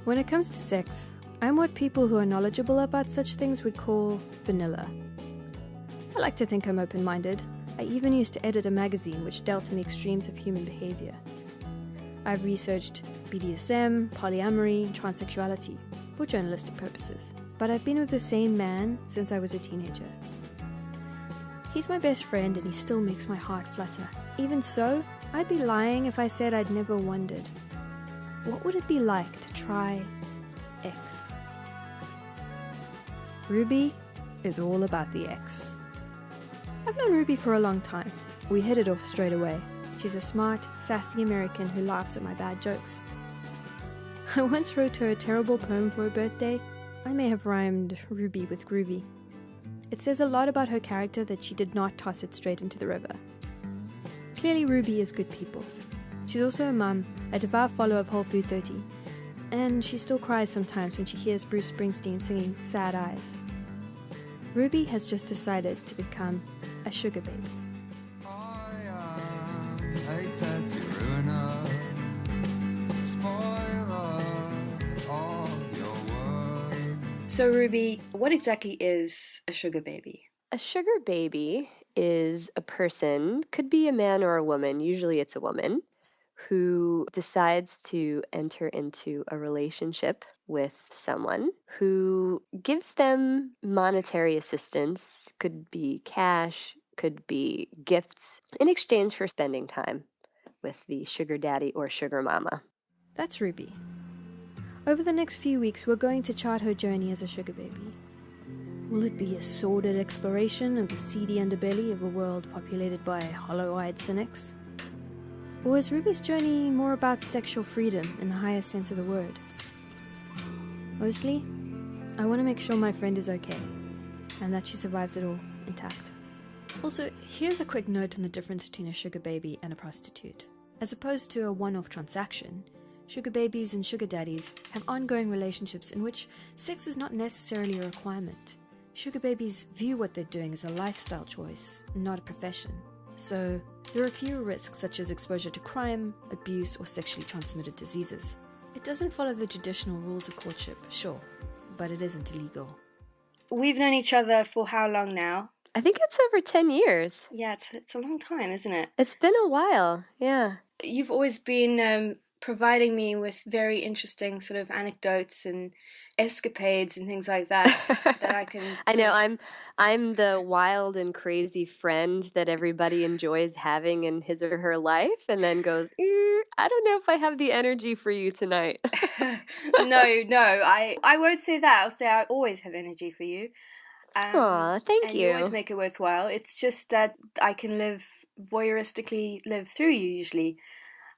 When it comes to sex, I'm what people who are knowledgeable about such things would call vanilla. I like to think I'm open-minded. I even used to edit a magazine which dealt in the extremes of human behavior. I've researched BDSM, polyamory, and transsexuality for journalistic purposes. But I've been with the same man since I was a teenager. He's my best friend and he still makes my heart flutter. Even so, I'd be lying if I said I'd never wondered, what would it be like to try X? Ruby is all about the X. I've known Ruby for a long time. We hit it off straight away. She's a smart, sassy American who laughs at my bad jokes. I once wrote her a terrible poem for her birthday. I may have rhymed Ruby with groovy. It says a lot about her character that she did not toss it straight into the river. Clearly Ruby is good people. She's also a mum, a devout follower of Whole Food 30, and she still cries sometimes when she hears Bruce Springsteen singing Sad Eyes. Ruby has just decided to become a sugar baby. So Ruby, what exactly is a sugar baby? A sugar baby is a person, could be a man or a woman, usually it's a woman, who decides to enter into a relationship with someone who gives them monetary assistance, could be cash, could be gifts, in exchange for spending time with the sugar daddy or sugar mama. That's Ruby. Over the next few weeks, we're going to chart her journey as a sugar baby. Will it be a sordid exploration of the seedy underbelly of a world populated by hollow-eyed cynics? Or is Ruby's journey more about sexual freedom in the highest sense of the word? Mostly, I want to make sure my friend is okay, and that she survives it all intact. Also, here's a quick note on the difference between a sugar baby and a prostitute. As opposed to a one-off transaction, sugar babies and sugar daddies have ongoing relationships in which sex is not necessarily a requirement. Sugar babies view what they're doing as a lifestyle choice, not a profession. So, there are fewer risks such as exposure to crime, abuse, or sexually transmitted diseases. It doesn't follow the traditional rules of courtship, sure, but it isn't illegal. We've known each other for how long now? I think it's over 10 years. Yeah, it's a long time, isn't it? It's been a while, yeah. You've always been providing me with very interesting sort of anecdotes and escapades and things like that that I can... I know, I'm the wild and crazy friend that everybody enjoys having in his or her life and then goes, I don't know if I have the energy for you tonight. No, I won't say that. I'll say I always have energy for you. Aw, thank you. You always make it worthwhile. It's just that I can voyeuristically live through you usually.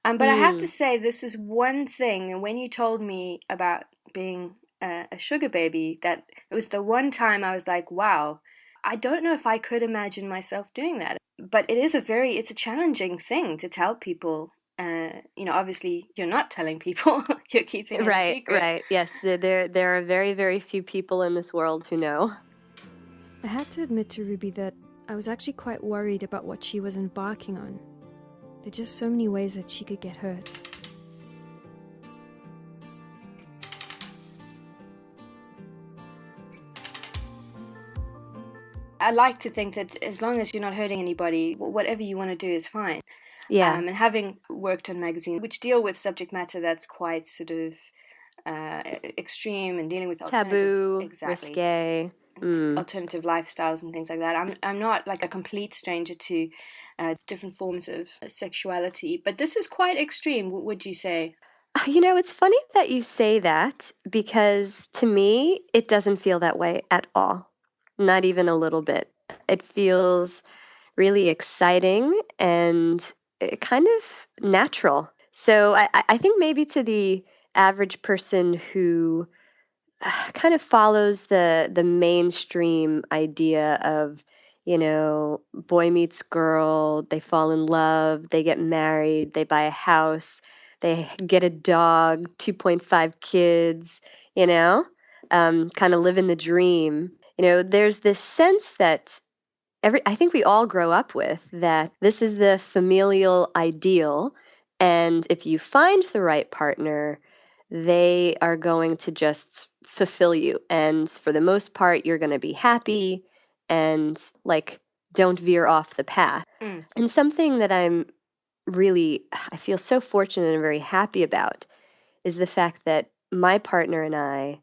But I have to say, this is one thing, and when you told me about being a sugar baby, that it was the one time I was like, wow, I don't know if I could imagine myself doing that. But it's a challenging thing to tell people. Obviously you're not telling people, you're keeping it a secret. Right. Yes, there are very, very few people in this world who know. I had to admit to Ruby that I was actually quite worried about what she was embarking on. There are just so many ways that she could get hurt. I like to think that as long as you're not hurting anybody, whatever you want to do is fine. Yeah. And having worked on magazines which deal with subject matter that's quite sort of extreme and dealing with taboo, risque, alternative lifestyles and things like that. I'm not like a complete stranger to different forms of sexuality, but this is quite extreme, would you say? It's funny that you say that, because to me, it doesn't feel that way at all. Not even a little bit. It feels really exciting and kind of natural. So I think maybe to the average person who kind of follows the mainstream idea of, boy meets girl, they fall in love, they get married, they buy a house, they get a dog, 2.5 kids, kind of living the dream. There's this sense that I think we all grow up with, that this is the familial ideal. And if you find the right partner, they are going to just fulfill you. And for the most part, you're going to be happy and like don't veer off the path. And something that I feel so fortunate and very happy about is the fact that my partner and I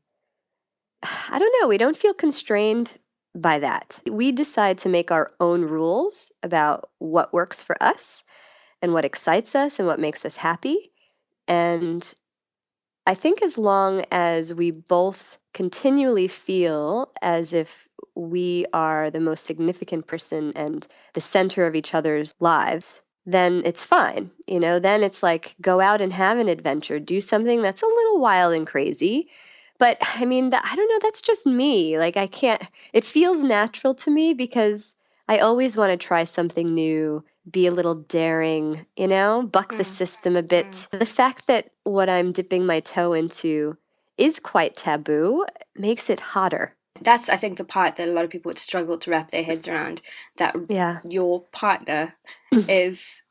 don't know, we don't feel constrained by that. We decide to make our own rules about what works for us and what excites us and what makes us happy. And I think as long as we both continually feel as if we are the most significant person and the center of each other's lives, then it's fine. Then it's like go out and have an adventure, do something that's a little wild and crazy. But I mean, I don't know, that's just me. Like I can't, it feels natural to me because I always want to try something new, be a little daring, buck the system a bit. The fact that what I'm dipping my toe into is quite taboo makes it hotter. That's, I think, the part that a lot of people would struggle to wrap their heads around, that your partner is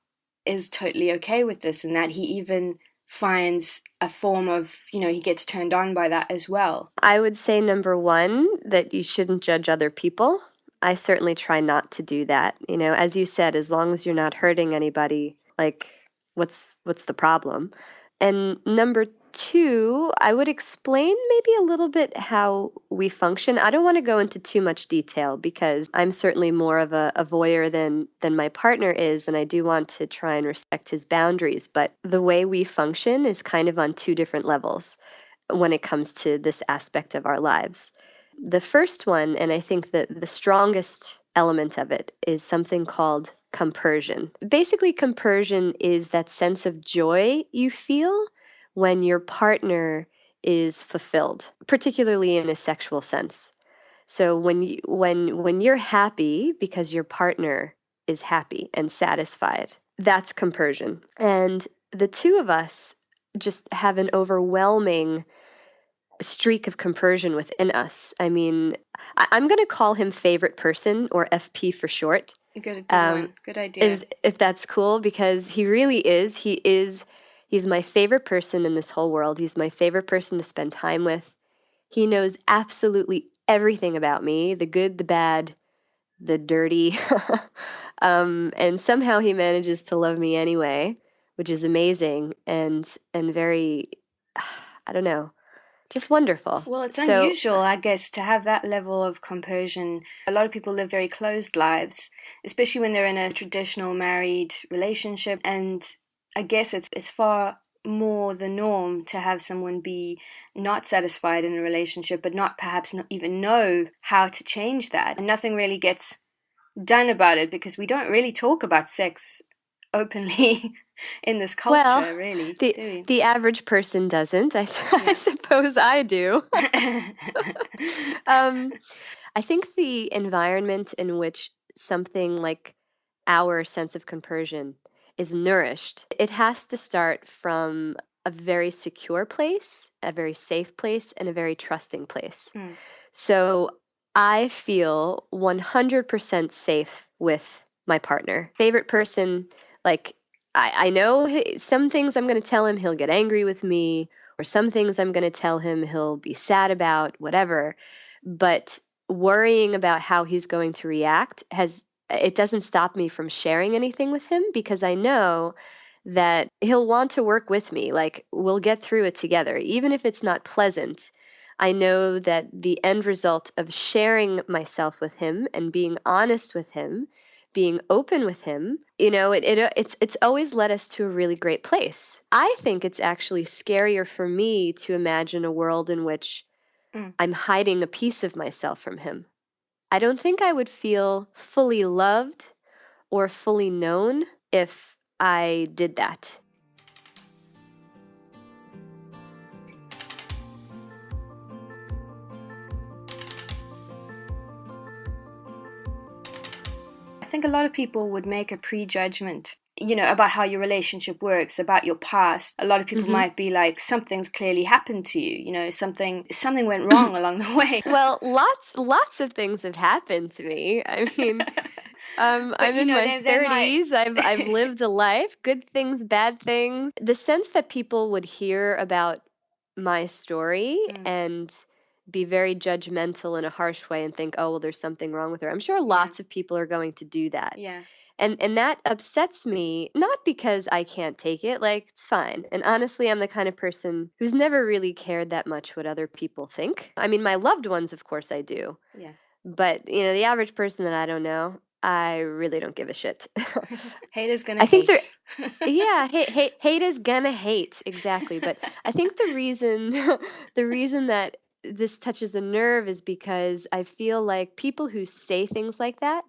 totally okay with this, and that he even finds a form of, he gets turned on by that as well. I would say, number one, that you shouldn't judge other people. I certainly try not to do that. As you said, as long as you're not hurting anybody, like what's the problem? And number two, I would explain maybe a little bit how we function. I don't want to go into too much detail because I'm certainly more of a voyeur than my partner is, and I do want to try and respect his boundaries. But the way we function is kind of on two different levels when it comes to this aspect of our lives. The first one, and I think that the strongest element of it, is something called compersion. Basically, compersion is that sense of joy you feel when your partner is fulfilled, particularly in a sexual sense. So when you're happy because your partner is happy and satisfied, that's compersion. And the two of us just have an overwhelming streak of compersion within us. I mean, I'm going to call him favorite person, or FP for short. Good one. Good idea. If that's cool, because he really is. He's my favorite person in this whole world. He's my favorite person to spend time with. He knows absolutely everything about me, the good, the bad, the dirty. And somehow he manages to love me anyway, which is amazing and very, I don't know, just wonderful. Well, it's unusual, I guess, to have that level of compersion. A lot of people live very closed lives, especially when they're in a traditional married relationship. And I guess it's far more the norm to have someone be not satisfied in a relationship, but perhaps not even know how to change that. And nothing really gets done about it because we don't really talk about sex openly in this culture, really. The average person doesn't. I suppose I do. I think the environment in which something like our sense of compersion is nourished, it has to start from a very secure place, a very safe place, and a very trusting place. So I feel 100% safe with my partner. Favorite person, like I know some things I'm going to tell him, he'll get angry with me, or some things I'm going to tell him, he'll be sad about, whatever. But worrying about how he's going to react it doesn't stop me from sharing anything with him, because I know that he'll want to work with me. Like, we'll get through it together, even if it's not pleasant. I know that the end result of sharing myself with him and being honest with him, being open with him, it's always led us to a really great place. I think it's actually scarier for me to imagine a world in which I'm hiding a piece of myself from him. I don't think I would feel fully loved or fully known if I did that. I think a lot of people would make a prejudgment, about how your relationship works, about your past. A lot of people might be like, something's clearly happened to you, something went wrong along the way. Well, lots of things have happened to me. I mean, I'm in my 30s. I've lived a life, good things, bad things. The sense that people would hear about my story and be very judgmental in a harsh way and think, oh, well, there's something wrong with her. I'm sure lots of people are going to do that. Yeah. And that upsets me, not because I can't take it, like it's fine. And honestly, I'm the kind of person who's never really cared that much what other people think. I mean, my loved ones, of course I do. Yeah. But, the average person that I don't know, I really don't give a shit. Haters gonna I think hate. yeah, hate is gonna hate, exactly. But I think the reason the reason that this touches a nerve is because I feel like people who say things like that,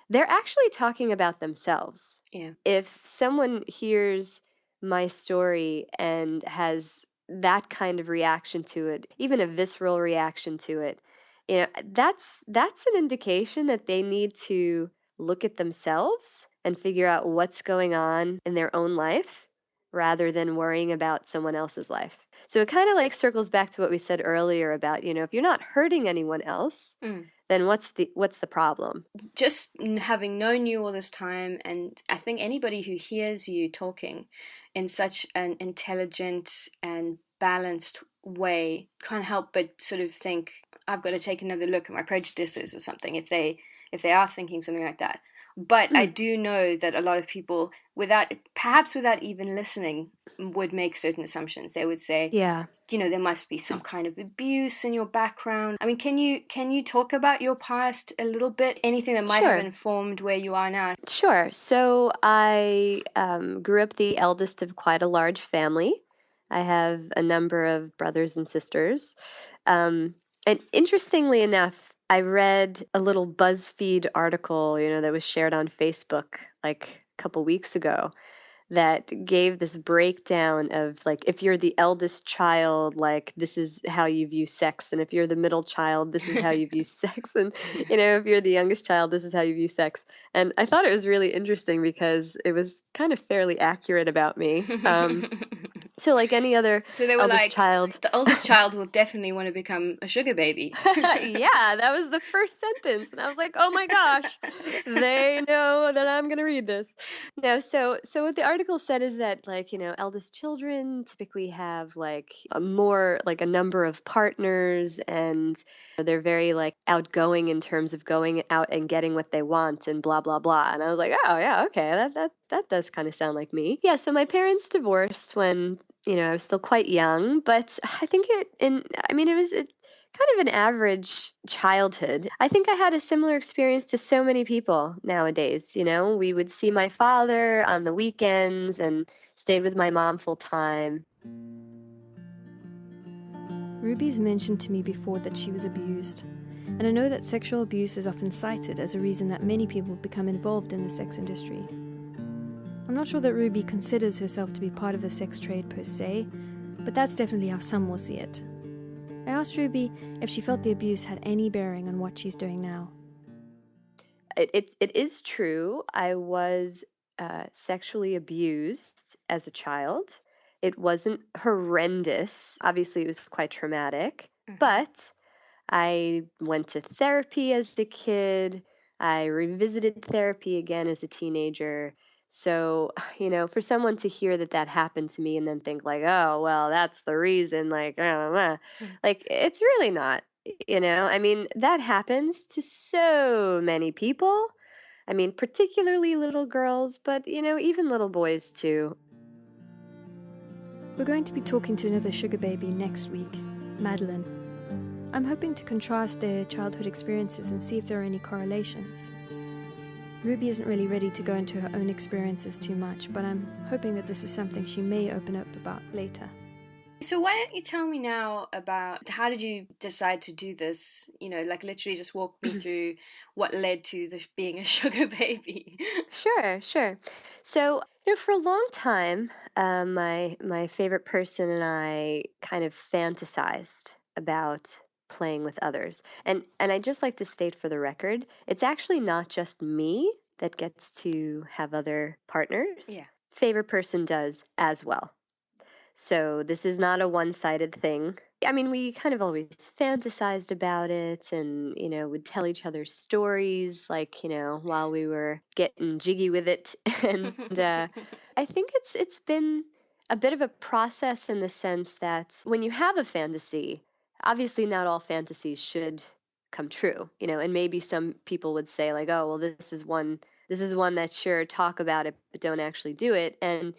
they're actually talking about themselves. Yeah. If someone hears my story and has that kind of reaction to it, even a visceral reaction to it, that's an indication that they need to look at themselves and figure out what's going on in their own life rather than worrying about someone else's life. So it kind of like circles back to what we said earlier about, if you're not hurting anyone else, then what's the problem? Just having known you all this time, and I think anybody who hears you talking in such an intelligent and balanced way can't help but sort of think, I've got to take another look at my prejudices or something if they are thinking something like that. But I do know that a lot of people, perhaps without even listening, would make certain assumptions. They would say, Yeah. there must be some kind of abuse in your background. I mean, can you talk about your past a little bit? Anything that might have informed where you are now? Sure. So I grew up the eldest of quite a large family. I have a number of brothers and sisters. And interestingly enough, I read a little BuzzFeed article, that was shared on Facebook like a couple weeks ago that gave this breakdown of like, if you're the eldest child, like this is how you view sex, and if you're the middle child, this is how you view sex, and if you're the youngest child, this is how you view sex. And I thought it was really interesting because it was kind of fairly accurate about me. So like any other So they were eldest like, child, the oldest child will definitely want to become a sugar baby. yeah, that was the first sentence, and I was like, oh my gosh, they know that I'm gonna read this. No, so what the article said is that like, eldest children typically have like a number of partners, and they're very like outgoing in terms of going out and getting what they want and blah blah blah. And I was like, oh yeah, okay, that does kind of sound like me. Yeah, so my parents divorced when I was still quite young, but I think it was kind of an average childhood. I think I had a similar experience to so many people nowadays. We would see my father on the weekends and stayed with my mom full time. Ruby's mentioned to me before that she was abused, and I know that sexual abuse is often cited as a reason that many people become involved in the sex industry. I'm not sure that Ruby considers herself to be part of the sex trade per se, but that's definitely how some will see it. I asked Ruby if she felt the abuse had any bearing on what she's doing now. It is true. I was sexually abused as a child. It wasn't horrendous. Obviously, it was quite traumatic, but I went to therapy as a kid. I revisited therapy again as a teenager. So, for someone to hear that happened to me and then think like, oh, well, that's the reason, like, like it's really not, I mean, that happens to so many people. I mean, particularly little girls, but, even little boys too. We're going to be talking to another sugar baby next week, Madeline. I'm hoping to contrast their childhood experiences and see if there are any correlations. Ruby isn't really ready to go into her own experiences too much, but I'm hoping that this is something she may open up about later. So why don't you tell me now about how did you decide to do this? Like literally just walk me through what led to being a sugar baby. Sure. So, for a long time, my favorite person and I kind of fantasized about playing with others. And I just like to state for the record, it's actually not just me that gets to have other partners. Yeah. Favorite person does as well. So this is not a one-sided thing. I mean, we kind of always fantasized about it and, would tell each other stories like, while we were getting jiggy with it. And I think it's been a bit of a process in the sense that when you have a fantasy, obviously not all fantasies should come true, and maybe some people would say like, oh, well, this is one that sure talk about it, but don't actually do it. And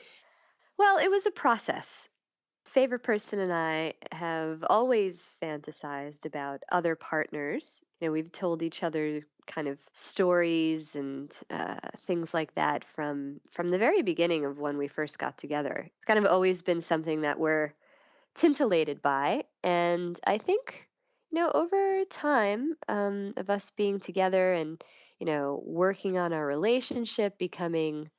well, it was a process. Favorite person and I have always fantasized about other partners. We've told each other kind of stories and things like that from the very beginning of when we first got together. It's kind of always been something that we're tintillated by, and I think over time of us being together and working on our relationship, becoming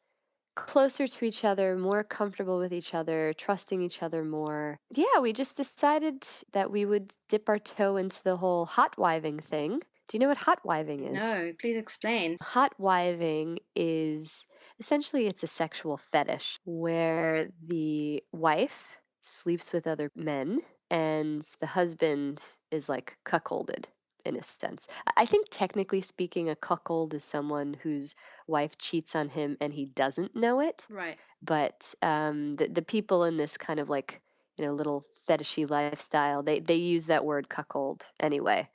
closer to each other, more comfortable with each other, trusting each other more. Yeah, we just decided that we would dip our toe into the whole hot-wiving thing. Do you know what hot-wiving is? No, please explain. Hot-wiving is essentially it's a sexual fetish where the wife sleeps with other men and the husband is like cuckolded in a sense. I think technically speaking, a cuckold is someone whose wife cheats on him and he doesn't know it. Right. But the people in this kind of like little fetishy lifestyle, they use that word cuckold anyway,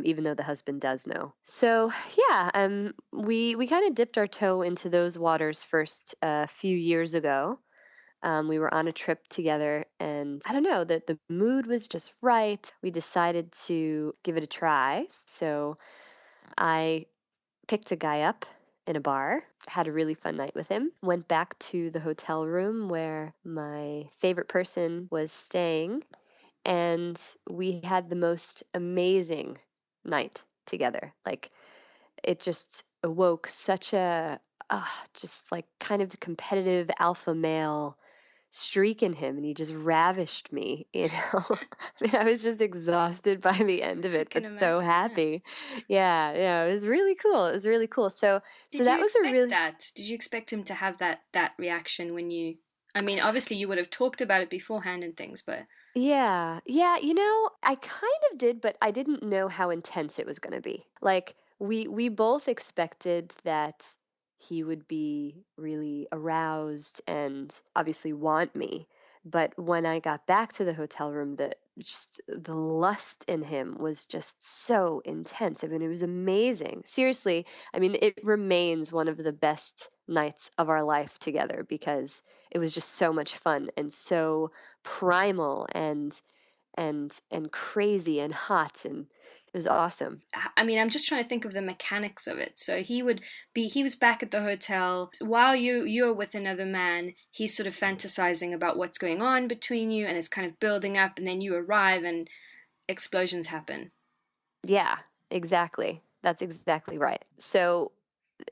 even though the husband does know. So yeah, we kind of dipped our toe into those waters first a few years ago. We were on a trip together, and I don't know, the mood was just right. We decided to give it a try. So I picked a guy up in a bar, had a really fun night with him, went back to the hotel room where my favorite person was staying, and we had the most amazing night together. Like, it just awoke such a, just like kind of the competitive alpha male streak in him, and he just ravished me. I mean, I was just exhausted by the end of I it, can but so imagine, yeah. happy. Yeah, it was really cool. It was really cool. So Did that you was a expect really that? Did you expect him to have that reaction when you? I mean, obviously you would have talked about it beforehand and things, but yeah, I kind of did, but I didn't know how intense it was going to be. Like we both expected that he would be really aroused and obviously want me. But when I got back to the hotel room, the lust in him was just so intense. I mean, it was amazing. Seriously, I mean, it remains one of the best nights of our life together because it was just so much fun and so primal and crazy and hot, and it was awesome. I mean, I'm just trying to think of the mechanics of it. So he was back at the hotel while you're with another man. He's sort of fantasizing about what's going on between you, and it's kind of building up, and then you arrive and explosions happen. Yeah, exactly. That's exactly right. So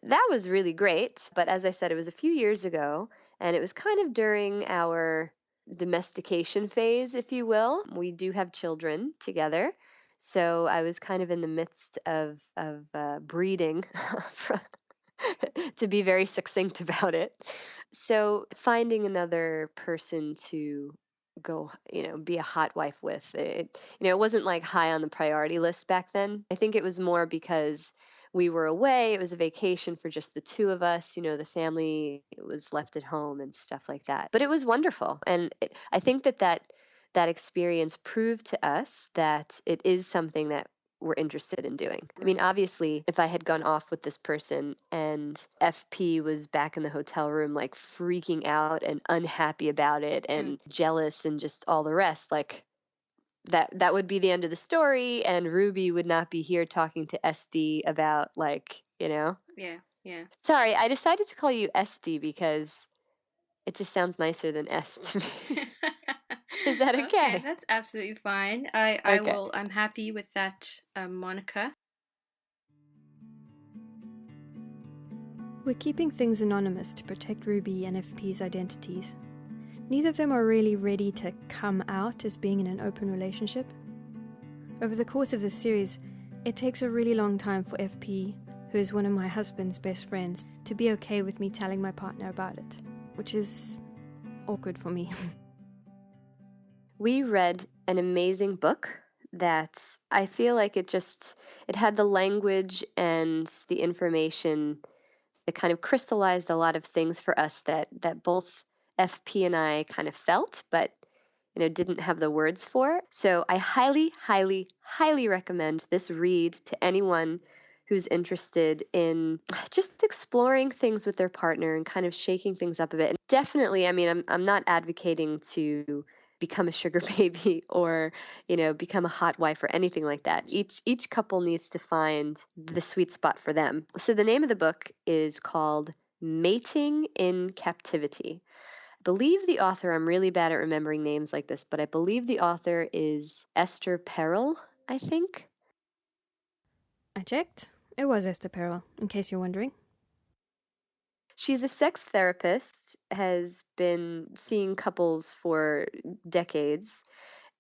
that was really great. But as I said, it was a few years ago, and it was kind of during our domestication phase, if you will. We do have children together. So I was kind of in the midst of breeding, to be very succinct about it. So finding another person to go, be a hot wife with, it wasn't like high on the priority list back then. I think it was more because we were away. It was a vacation for just the two of us. The family was left at home and stuff like that. But it was wonderful. And I think that experience proved to us that it is something that we're interested in doing. I mean, obviously, if I had gone off with this person and FP was back in the hotel room, like freaking out and unhappy about it and jealous and just all the rest, like that would be the end of the story, and Ruby would not be here talking to SD about Yeah. Sorry, I decided to call you SD because it just sounds nicer than S to me. Is that Okay, okay? that's absolutely fine. I Okay. will. I'm happy with that moniker. We're keeping things anonymous to protect Ruby and FP's identities. Neither of them are really ready to come out as being in an open relationship. Over the course of this series, it takes a really long time for FP, who is one of my husband's best friends, to be okay with me telling my partner about it, which is awkward for me. We read an amazing book that I feel like it had the language and the information that kind of crystallized a lot of things for us that both FP and I kind of felt, but didn't have the words for. So I highly, highly, highly recommend this read to anyone who's interested in just exploring things with their partner and kind of shaking things up a bit. And definitely, I mean, I'm not advocating to become a sugar baby or, become a hot wife or anything like that. Each couple needs to find the sweet spot for them. So the name of the book is called Mating in Captivity. I believe the author, I'm really bad at remembering names like this, but I believe the author is Esther Perel, I think. I checked. It was Esther Perel, in case you're wondering. She's a sex therapist, has been seeing couples for decades,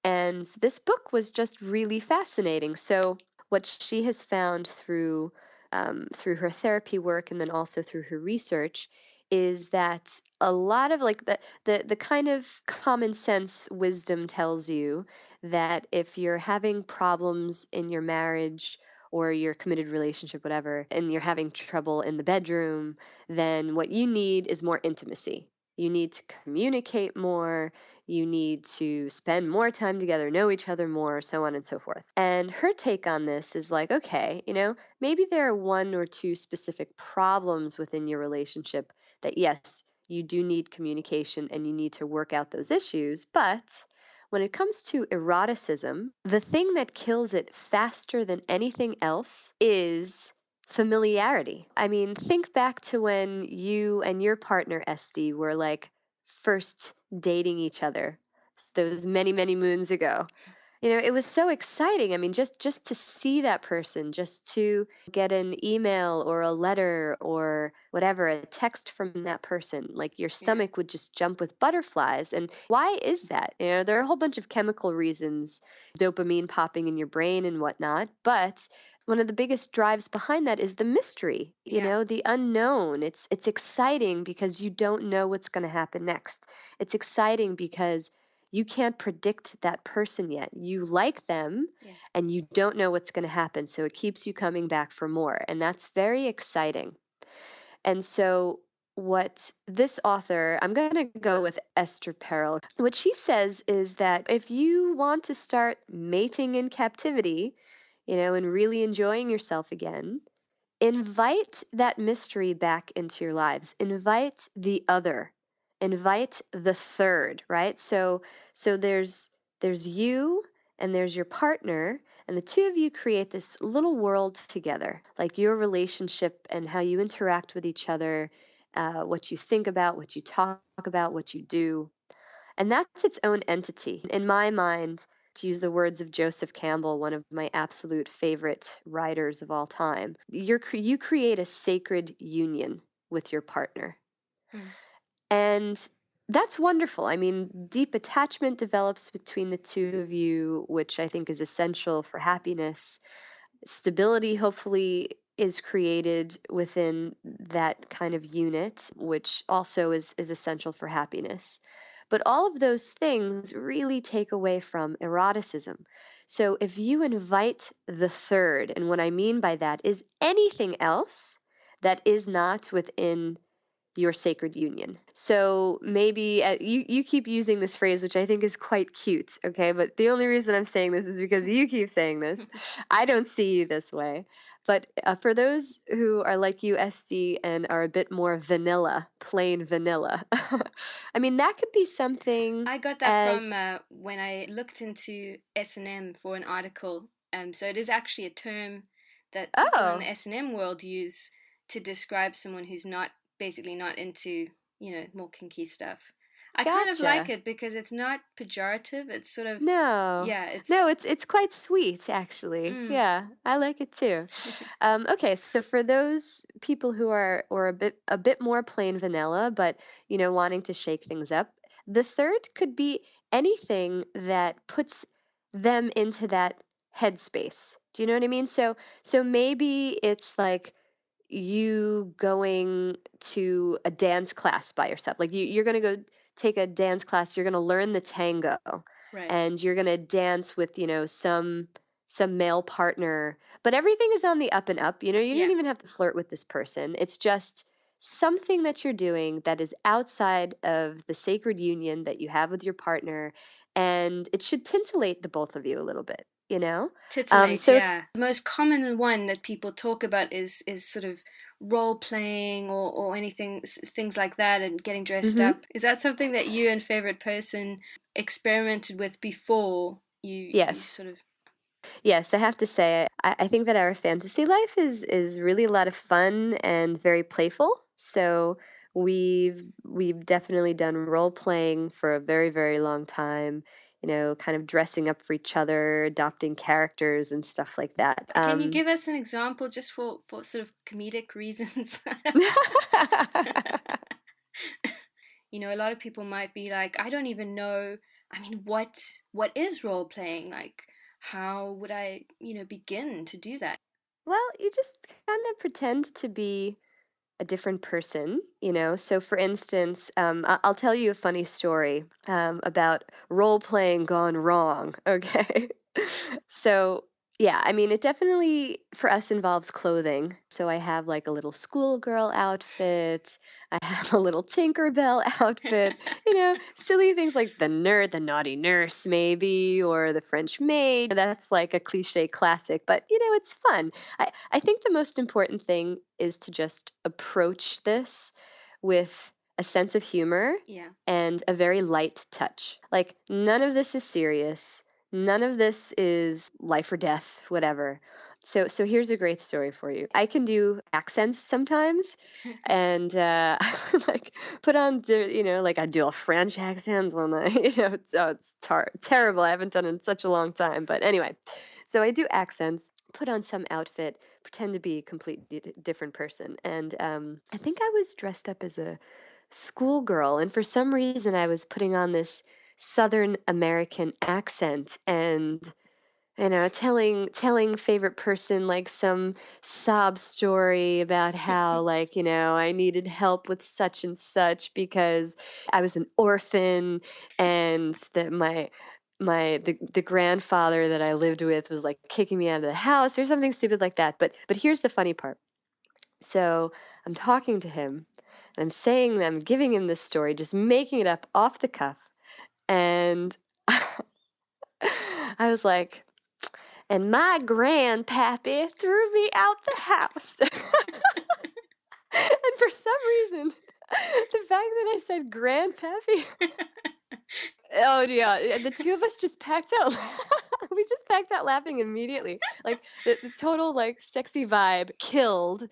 and this book was just really fascinating. So what she has found through her therapy work and then also through her research is that a lot of like the kind of common sense wisdom tells you that if you're having problems in your marriage or your committed relationship, whatever, and you're having trouble in the bedroom, then what you need is more intimacy. You need to communicate more. You need to spend more time together, know each other more, so on and so forth. And her take on this is like, okay, maybe there are one or two specific problems within your relationship that, yes, you do need communication and you need to work out those issues. But when it comes to eroticism, the thing that kills it faster than anything else is familiarity. I mean, think back to when you and your partner, Esty, were like first dating each other those many, many moons ago. It was so exciting. I mean, just to see that person, just to get an email or a letter or whatever, a text from that person, like your stomach would just jump with butterflies. And why is that? There are a whole bunch of chemical reasons, dopamine popping in your brain and whatnot, but one of the biggest drives behind that is the mystery, the unknown. It's exciting because you don't know what's going to happen next. It's exciting because you can't predict that person yet. You like them and you don't know what's going to happen. So it keeps you coming back for more. And that's very exciting. And so what this author, I'm going to go with Esther Perel, what she says is that if you want to start mating in captivity, and really enjoying yourself again, invite that mystery back into your lives. Invite the other. Invite the third, right? So there's you and there's your partner, and the two of you create this little world together, like your relationship and how you interact with each other, what you think about, what you talk about, what you do. And that's its own entity. In my mind, to use the words of Joseph Campbell, one of my absolute favorite writers of all time, you create a sacred union with your partner. And that's wonderful. I mean, deep attachment develops between the two of you, which I think is essential for happiness. Stability, hopefully, is created within that kind of unit, which also is essential for happiness. But all of those things really take away from eroticism. So if you invite the third, and what I mean by that is anything else that is not within your sacred union. So maybe you keep using this phrase, which I think is quite cute, okay? But the only reason I'm saying this is because you keep saying this. I don't see you this way. But for those who are like you, SD, and are a bit more vanilla, plain vanilla, I mean, that could be something. I got that from when I looked into S&M for an article. So it is actually a term that people in the S&M world use to describe someone who's basically not into, more kinky stuff. I kind of like it because it's not pejorative. It's sort of it's quite sweet, actually. Yeah, I like it too. Okay, so for those people who are a bit more plain vanilla, but wanting to shake things up, the third could be anything that puts them into that headspace. Do you know what I mean? So maybe it's like you going to a dance class by yourself. Like you're going to go take a dance class, you're going to learn the tango. Right. And you're going to dance with, some male partner, but everything is on the up and up. You don't even have to flirt with this person. It's just something that you're doing that is outside of the sacred union that you have with your partner, and it should tintillate the both of you a little bit, you know? Titillate, So yeah. The most common one that people talk about is sort of role playing or anything, things like that, and getting dressed mhm. up. Is that something that you and favorite person experimented with before you Yes. sort of? Yes, I have to say, I think that our fantasy life is really a lot of fun and very playful. So we've definitely done role playing for a very, very long time, kind of dressing up for each other, adopting characters and stuff like that. Can you give us an example just for sort of comedic reasons? A lot of people might be like, I don't even know. I mean, what is role playing? Like, how would I, begin to do that? Well, you just kind of pretend to be a different person. So, for instance, I'll tell you a funny story about role playing gone wrong. Okay. So, yeah, I mean, it definitely for us involves clothing. So, I have like a little schoolgirl outfit. I have a little Tinkerbell outfit, silly things like the naughty nurse, maybe, or the French maid. That's like a cliche classic, but it's fun. I think the most important thing is to just approach this with a sense of humor Yeah. and a very light touch. Like, none of this is serious. None of this is life or death, whatever. So here's a great story for you. I can do accents sometimes, and like put on, like I do a French accent when I, it's terrible. I haven't done it in such a long time, but anyway, so I do accents, put on some outfit, pretend to be a completely different person, and I think I was dressed up as a schoolgirl, and for some reason I was putting on this Southern American accent, and telling favorite person like some sob story about how, like, I needed help with such and such because I was an orphan, and that the grandfather that I lived with was like kicking me out of the house or something stupid like that. But here's the funny part. So I'm talking to him, and I'm giving him this story, just making it up off the cuff, and I was like, and my grandpappy threw me out the house. And for some reason, the fact that I said grandpappy, oh yeah, the two of us just packed out. We just packed out laughing immediately. Like the total like sexy vibe killed,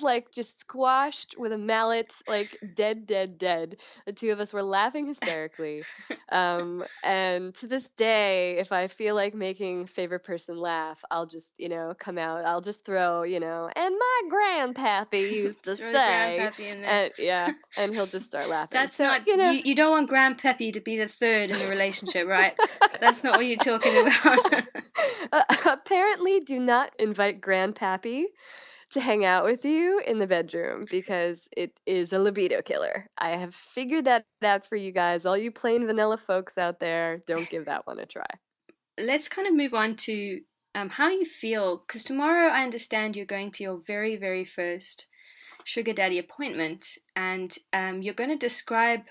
like just squashed with a mallet, like dead, dead, dead. The two of us were laughing hysterically. And to this day, if I feel like making favorite person laugh, I'll just, come out. I'll just throw, and my grandpappy used to Throw the say, grandpappy in there. and yeah, and he'll just start laughing. That's so, not you don't want grandpappy to be the third in the relationship, right? That's not what you're talking about. Apparently, do not invite grandpappy to hang out with you in the bedroom because it is a libido killer. I have figured that out for you guys. All you plain vanilla folks out there, don't give that one a try. Let's kind of move on to how you feel, because tomorrow I understand you're going to your very, very first sugar daddy appointment, and you're going to describe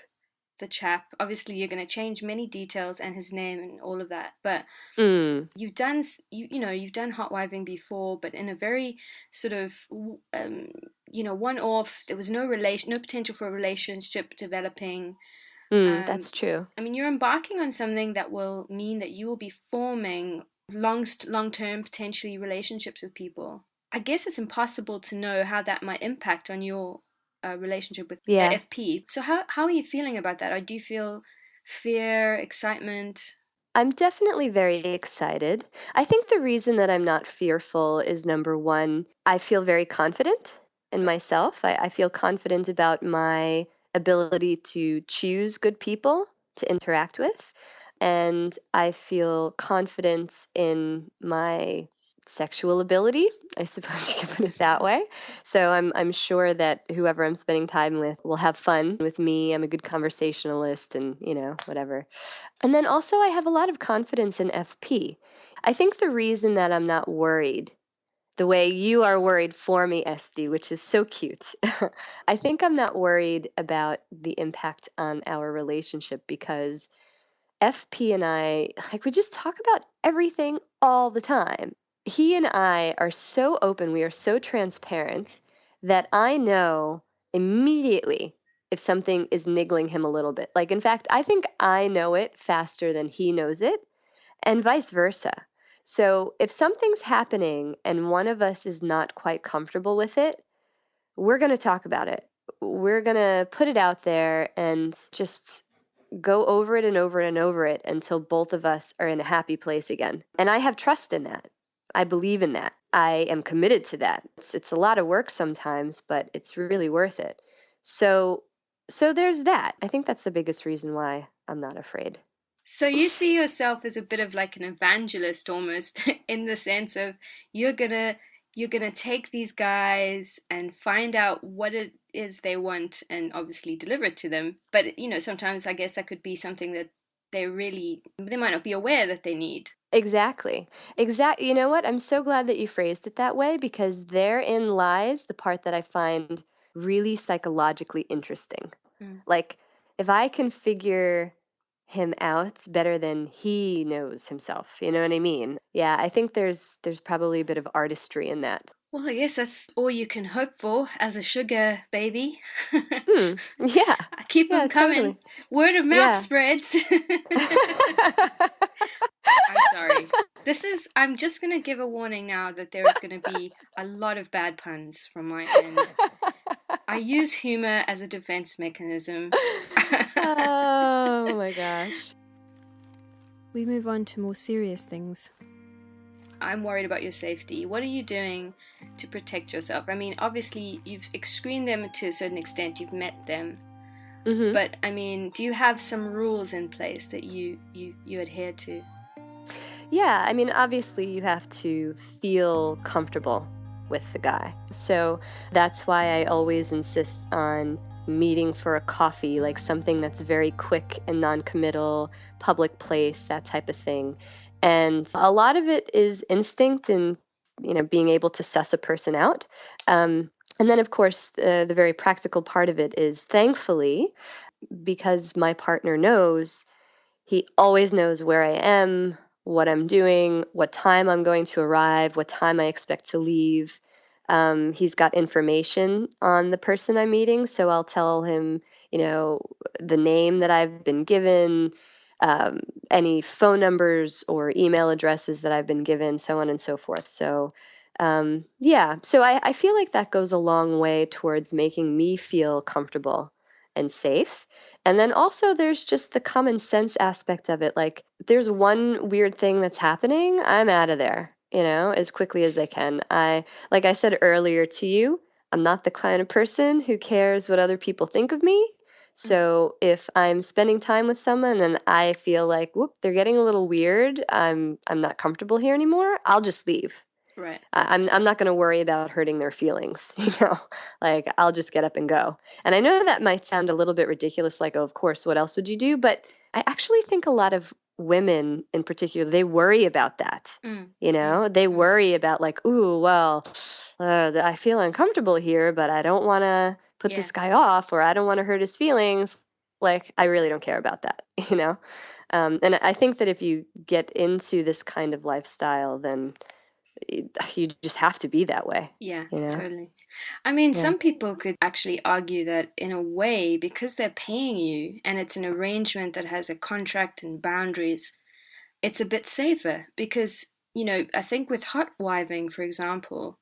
the chap. Obviously, you're going to change many details and his name and all of that, but you've done you've done hot-wiving before, but in a very sort of one-off. There was no potential for a relationship developing. That's true. I mean, you're embarking on something that will mean that you will be forming long-term potentially relationships with people. I guess it's impossible to know how that might impact on your relationship with Yeah. FP. So how are you feeling about that? Or do you feel fear, excitement? I'm definitely very excited. I think the reason that I'm not fearful is number one, I feel very confident in myself. I feel confident about my ability to choose good people to interact with. And I feel confident in my sexual ability, I suppose you could put it that way. So I'm sure that whoever I'm spending time with will have fun with me. I'm a good conversationalist and, whatever. And then also, I have a lot of confidence in FP. I think the reason that I'm not worried the way you are worried for me, Esty, which is so cute. I think I'm not worried about the impact on our relationship because FP and I, like, we just talk about everything all the time. He and I are so open, we are so transparent that I know immediately if something is niggling him a little bit. Like, in fact, I think I know it faster than he knows it, and vice versa. So if something's happening and one of us is not quite comfortable with it, we're going to talk about it. We're going to put it out there and just go over it and over it and over it until both of us are in a happy place again. And I have trust in that. I believe in that. I am committed to that. It's a lot of work sometimes, but it's really worth it. So there's that. I think that's the biggest reason why I'm not afraid. So you see yourself as a bit of like an evangelist almost, in the sense of you're gonna take these guys and find out what it is they want and obviously deliver it to them. But sometimes I guess that could be something that they might not be aware that they need. Exactly. You know what? I'm so glad that you phrased it that way because therein lies the part that I find really psychologically interesting. Like, if I can figure him out better than he knows himself, you know what I mean? Yeah, I think there's probably a bit of artistry in that. Well, I guess that's all you can hope for as a sugar baby. Yeah. Keep them coming. Totally. Word of mouth spreads. I'm sorry. I'm just going to give a warning now that there is going to be a lot of bad puns from my end. I use humor as a defense mechanism. Oh my gosh. We move on to more serious things. I'm worried about your safety. What are you doing to protect yourself? I mean, obviously, you've screened them to a certain extent. You've met them. Mm-hmm. But, I mean, do you have some rules in place that you adhere to? Yeah, I mean, obviously, you have to feel comfortable with the guy. So that's why I always insist on meeting for a coffee, like something that's very quick and non-committal, public place, that type of thing. And a lot of it is instinct and, being able to suss a person out. And then, of course, the very practical part of it is, thankfully, because my partner knows, he always knows where I am, what I'm doing, what time I'm going to arrive, what time I expect to leave. He's got information on the person I'm meeting, so I'll tell him, the name that I've been given, any phone numbers or email addresses that I've been given, so on and so forth. So, so I feel like that goes a long way towards making me feel comfortable and safe. And then also there's just the common sense aspect of it. Like, there's one weird thing that's happening, I'm out of there, as quickly as I can. Like I said earlier to you, I'm not the kind of person who cares what other people think of me. So if I'm spending time with someone and I feel like, whoop, they're getting a little weird, I'm not comfortable here anymore, I'll just leave. Right. I'm not going to worry about hurting their feelings, like, I'll just get up and go. And I know that might sound a little bit ridiculous, like, oh, of course, what else would you do? But I actually think a lot of women in particular, they worry about that. They worry about, like, ooh, well, I feel uncomfortable here, but I don't want to put this guy off, or I don't want to hurt his feelings. Like, I really don't care about that, and I think that if you get into this kind of lifestyle, then you just have to be that way. Yeah, totally. I mean, some people could actually argue that in a way, because they're paying you and it's an arrangement that has a contract and boundaries, it's a bit safer because, I think with hot-wiving, for example,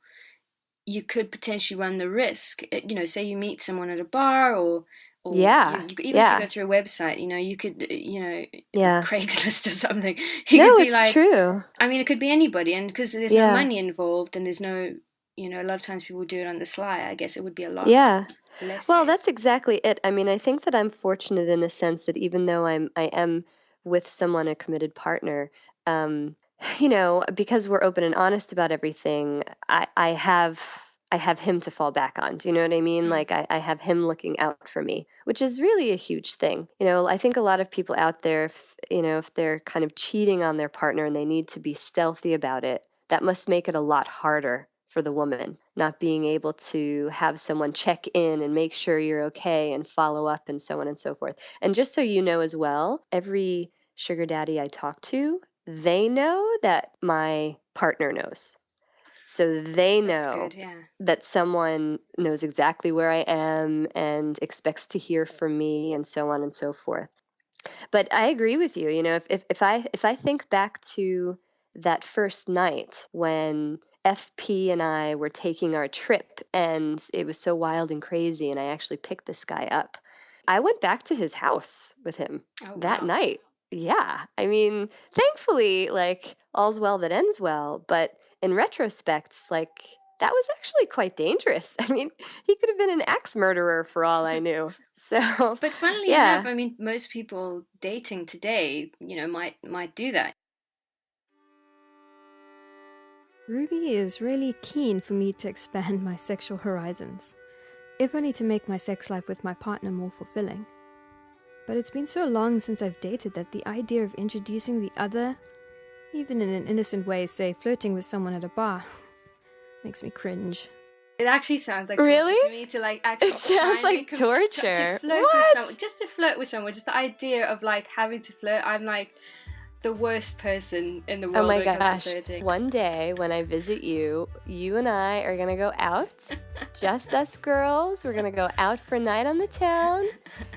you could potentially run the risk, say you meet someone at a bar or even if you go through a website, you could, Craigslist or something. It's true. I mean, it could be anybody, and because there's no money involved, and there's no, a lot of times people do it on the sly. I guess it would be a lot. Yeah. Less well, safe. That's exactly it. I mean, I think that I'm fortunate in the sense that even though I am with someone, a committed partner, because we're open and honest about everything, I have him to fall back on. Do you know what I mean? Like, I have him looking out for me, which is really a huge thing. I think a lot of people out there, if they're kind of cheating on their partner and they need to be stealthy about it, that must make it a lot harder for the woman, not being able to have someone check in and make sure you're okay and follow up and so on and so forth. And just so you know as well, every sugar daddy I talk to, they know that my partner knows. So they know that someone knows exactly where I am and expects to hear from me and so on and so forth. But I agree with you. You know, if I think back to that first night when FP and I were taking our trip and it was so wild and crazy and I actually picked this guy up, I went back to his house with him that night. Yeah. I mean, thankfully, like, all's well that ends well. But in retrospect, like, that was actually quite dangerous. I mean, he could have been an axe murderer for all I knew. So, but funnily enough, I mean, most people dating today, you know, might do that. Ruby is really keen for me to expand my sexual horizons, if only to make my sex life with my partner more fulfilling. But it's been so long since I've dated that the idea of introducing the other, even in an innocent way, say flirting with someone at a bar, makes me cringe. It actually sounds like torture to me to like actually. It sounds like torture. To flirt with someone, just to flirt with someone, just the idea of like having to flirt. I'm like the worst person in the world. Oh my when it comes gosh! to flirting. One day when I visit you, you and I are gonna go out, just us girls. We're gonna go out for a night on the town,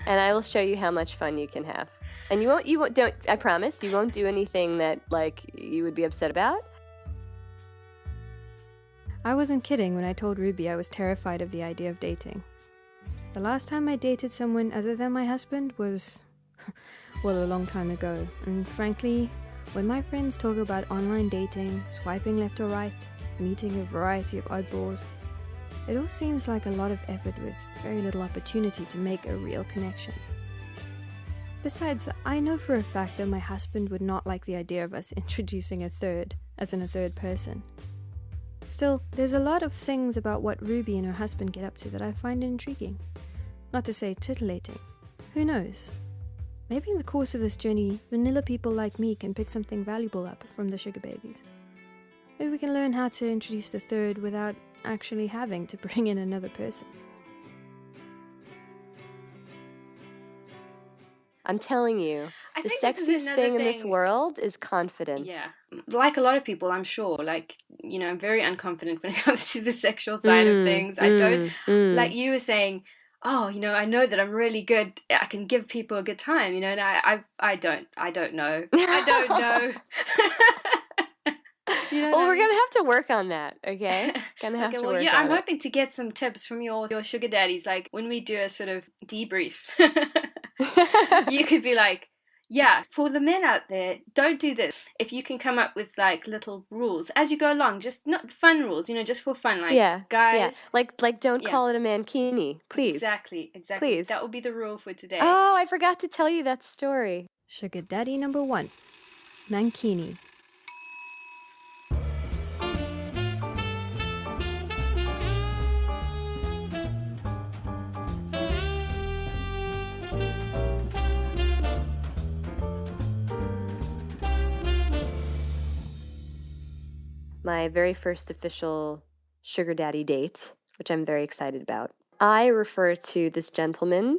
and I will show you how much fun you can have. And you won't. Don't. I promise you won't do anything that like you would be upset about. I wasn't kidding when I told Ruby I was terrified of the idea of dating. The last time I dated someone other than my husband was, well, a long time ago. And frankly, when my friends talk about online dating, swiping left or right, meeting a variety of oddballs, it all seems like a lot of effort with very little opportunity to make a real connection. Besides, I know for a fact that my husband would not like the idea of us introducing a third, as in a third person. Still, there's a lot of things about what Ruby and her husband get up to that I find intriguing. Not to say titillating. Who knows? Maybe in the course of this journey, vanilla people like me can pick something valuable up from the sugar babies. Maybe we can learn how to introduce the third without actually having to bring in another person. I'm telling you, the sexiest thing in this world is confidence. Yeah. Like a lot of people, I'm sure, like, you know, I'm very unconfident when it comes to the sexual side of things. I don't, like you were saying, oh, you know, I know that I'm really good. I can give people a good time, you know, and I don't know. I don't know. You know well, we're going to have to work on that, okay? Gonna have to work on it. I'm hoping to get some tips from your sugar daddies, like when we do a sort of debrief. You could be like, yeah, for the men out there, don't do this. If you can come up with like little rules as you go along, just not fun rules, you know, just for fun, like guys. Yeah. Like don't call it a mankini, please. Exactly. Please. That will be the rule for today. Oh, I forgot to tell you that story. Sugar daddy number 1, Mankini. My very first official sugar daddy date, which I'm very excited about. I refer to this gentleman,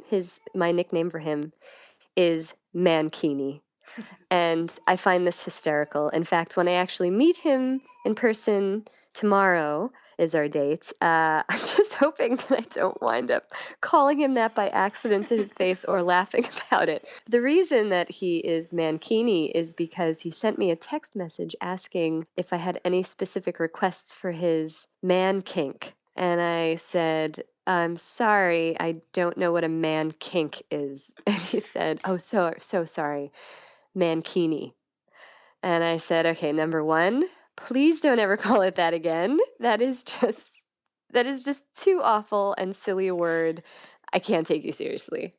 my nickname for him is Mankini. And I find this hysterical. In fact, when I actually meet him in person tomorrow is our date, I'm just hoping that I don't wind up calling him that by accident to his face or laughing about it. The reason that he is Mankini is because he sent me a text message asking if I had any specific requests for his man kink. And I said, I'm sorry, I don't know what a man kink is. And he said, oh, so sorry, Mankini. And I said, okay, number 1, please don't ever call it that again. That is just too awful and silly a word. I can't take you seriously.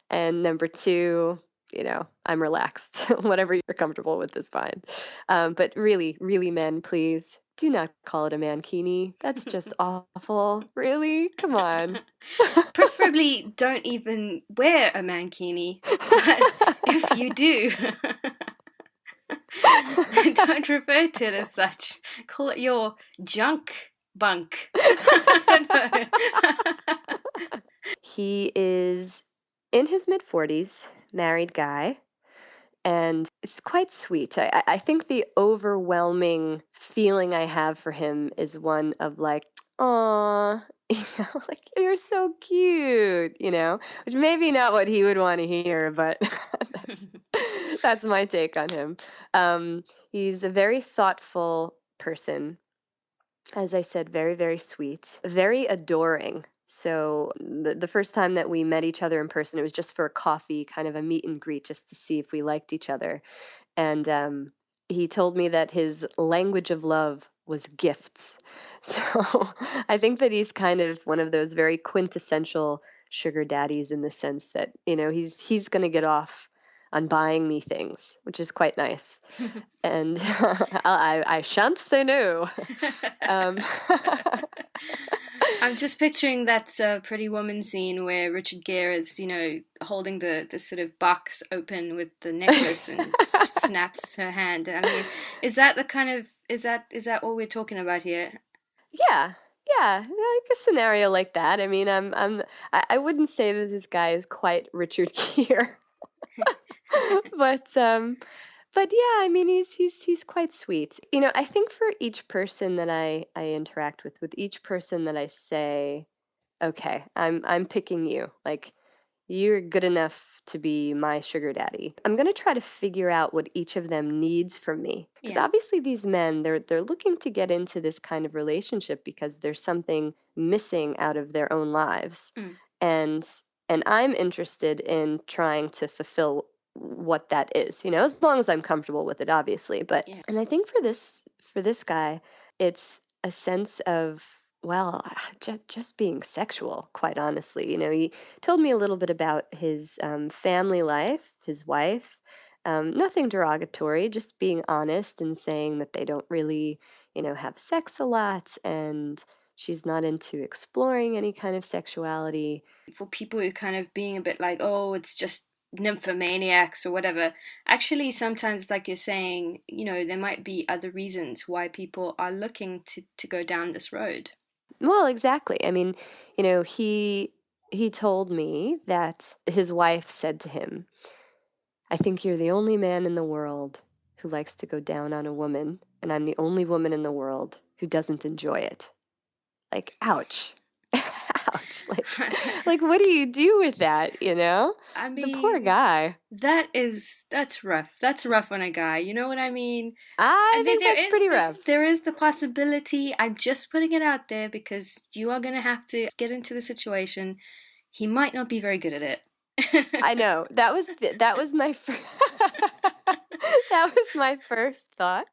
And number 2, you know, I'm relaxed. Whatever you're comfortable with is fine. But really, really, men, please do not call it a mankini. That's just awful. Really? Come on. Preferably don't even wear a mankini. But if you do, don't refer to it as such. Call it your junk bunk. He is in his mid-40s, married guy, and it's quite sweet. I think the overwhelming feeling I have for him is one of like, aw, like, you're so cute, which maybe not what he would want to hear, but that's my take on him. He's a very thoughtful person. As I said, very, very sweet, very adoring. So the first time that we met each other in person, it was just for a coffee, kind of a meet and greet, just to see if we liked each other. And he told me that his language of love was gifts. So I think that he's kind of one of those very quintessential sugar daddies in the sense that, he's going to get off on buying me things, which is quite nice. And I shan't say no. I'm just picturing that Pretty Woman scene where Richard Gere is, holding the sort of box open with the necklace and snaps her hand. I mean, is that the kind of, is that what we're talking about here? Yeah, like a scenario like that. I mean, I wouldn't say that this guy is quite Richard Gere. But yeah, I mean, he's quite sweet. I think for each person that I interact with each person that I say, okay, I'm picking you, like, you're good enough to be my sugar daddy, I'm gonna try to figure out what each of them needs from me, because obviously these men, they're looking to get into this kind of relationship because there's something missing out of their own lives. And I'm interested in trying to fulfill what that is, as long as I'm comfortable with it, obviously. And I think for this guy, it's a sense of, well, just being sexual, quite honestly. He told me a little bit about his family life, his wife, nothing derogatory, just being honest and saying that they don't really, have sex a lot, and she's not into exploring any kind of sexuality. For people who kind of being a bit like, oh, it's just nymphomaniacs or whatever, actually sometimes, like you're saying, there might be other reasons why people are looking to go down this road. Well, exactly. I mean, he told me that his wife said to him, I think you're the only man in the world who likes to go down on a woman, and I'm the only woman in the world who doesn't enjoy it. Like, ouch. Ouch. Like, what do you do with that, I mean, the poor guy. That's rough. That's rough on a guy. You know what I mean? I think that's pretty rough. There is the possibility, I'm just putting it out there because you are going to have to get into the situation. He might not be very good at it. I know. That was my that was my first thought.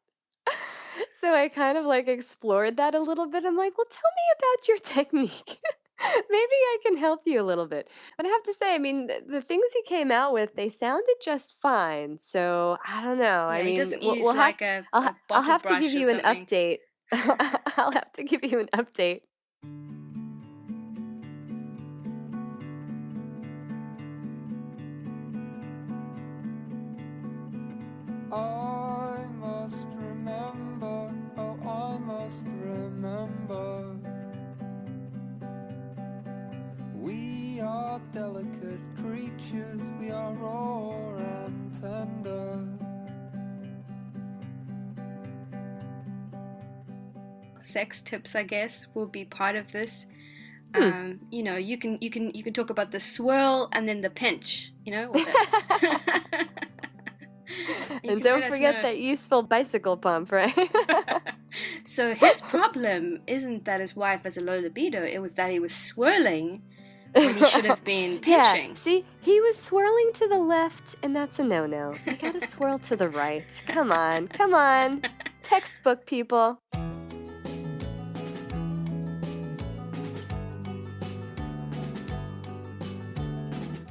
So I kind of like explored that a little bit. I'm like, well, tell me about your technique. Maybe I can help you a little bit. But I have to say, I mean, the things he came out with, they sounded just fine. So I don't know. Yeah, I mean, he doesn't use like a I'll have to give you an something. update. I'll have to give you an update. I must remember, oh, I must remember. We are delicate creatures, we are raw and tender. Sex tips, I guess, will be part of this. You can talk about the swirl and then the pinch, And don't forget that useful bicycle pump, right? So his problem isn't that his wife has a low libido, it was that he was swirling when he should have been pinching. Yeah, see, he was swirling to the left, and that's a no-no. You gotta swirl to the right. Come on. Textbook people.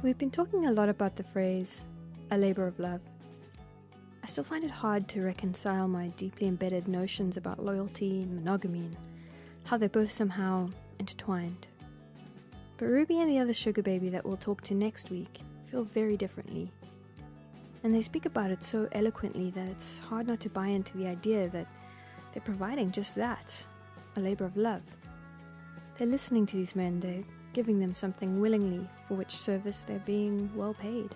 We've been talking a lot about the phrase, a labor of love. I still find it hard to reconcile my deeply embedded notions about loyalty and monogamy and how they're both somehow intertwined. But Ruby and the other sugar baby that we'll talk to next week feel very differently. And they speak about it so eloquently that it's hard not to buy into the idea that they're providing just that, a labor of love. They're listening to these men, they're giving them something willingly for which service they're being well paid.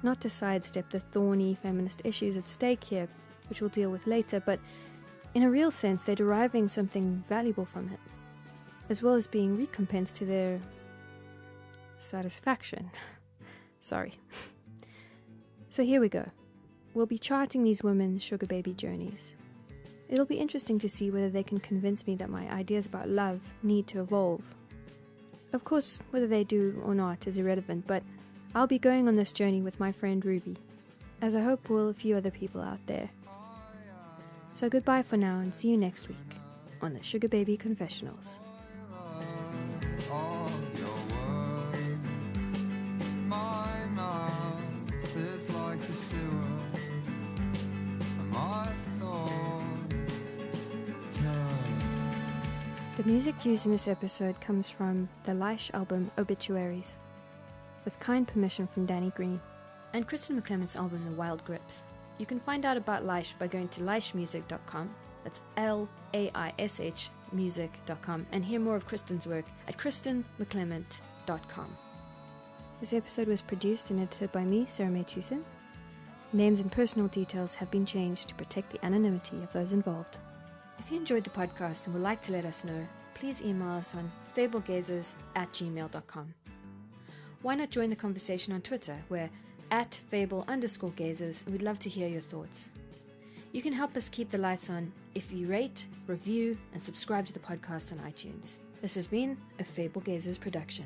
Not to sidestep the thorny feminist issues at stake here, which we'll deal with later, but in a real sense they're deriving something valuable from it, as well as being recompensed to their satisfaction. Sorry. So here we go. We'll be charting these women's sugar baby journeys. It'll be interesting to see whether they can convince me that my ideas about love need to evolve. Of course, whether they do or not is irrelevant, but I'll be going on this journey with my friend Ruby, as I hope will a few other people out there. So goodbye for now and see you next week on the Sugar Baby Confessionals. The music used in this episode comes from the Laish album Obituaries, with kind permission from Danny Green, and Kristin McClement's album The Wild Grips. You can find out about Laish by going to laishmusic.com, that's Laish music.com, and hear more of Kristin's work at kristinmcclement.com. This episode was produced and edited by me, Sara-Mae. Names and personal details have been changed to protect the anonymity of those involved. If you enjoyed the podcast and would like to let us know, please email us on fablegazers@gmail.com. Why not join the conversation on Twitter, where @Fable_gazers, and we'd love to hear your thoughts. You can help us keep the lights on if you rate, review, and subscribe to the podcast on iTunes. This has been a Fable Gazers production.